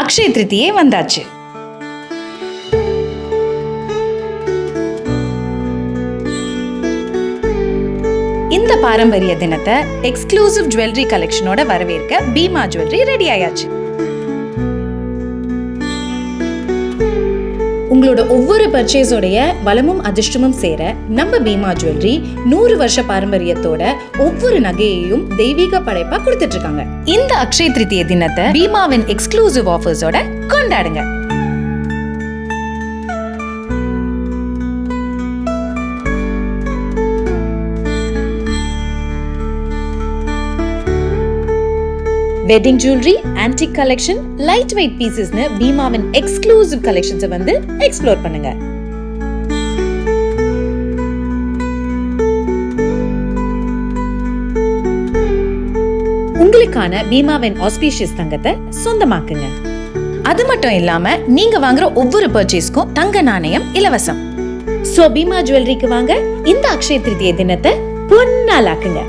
அக்ஷய திருதியே வந்தாச்சு. இந்த பாரம்பரிய தினத்தை எக்ஸ்க்ளூசிவ் ஜுவல்லரி கலெக்ஷனோட வரவேற்க பீமா ஜுவல்லரி ரெடி ஆயாச்சு. உங்களோட ஒவ்வொரு பர்ச்சேஸோடைய வளமும் அதிர்ஷ்டமும் சேர நம்ம பீமா ஜுவல்லரி 100 வருஷ பாரம்பரியத்தோட ஒவ்வொரு நகையையும் தெய்வீக படைப்பா கொடுத்துட்டு இருக்காங்க. இந்த அக்ஷய திருதிய தினத்தை பீமாவின் எக்ஸ்க்ளூசிவ் ஆஃபர்ஸோட கொண்டாடுங்க. Wedding jewellery, antique collection, light weight பீசஸ்னு பீமாவின் எக்ஸ்க்ளூசிவ் கலெக்ஷன்ஸை வந்து எக்ஸ்ப்ளோர் பண்ணுங்க. உங்களுக்கான பீமாவின் ஆஸ்பீஷியஸ் தங்கத்தை சொந்தமாக்குங்க. அது மட்டும் இல்லாம நீங்க வாங்குற ஒவ்வொரு பர்ச்சேஸ்க்கும் தங்க நாணயம் இலவசம். சோ பீமா ஜுவல்லரிக்கு வாங்க, இந்த அக்ஷய திருதிய தினத்தை பொன்னாலாக்குங்க.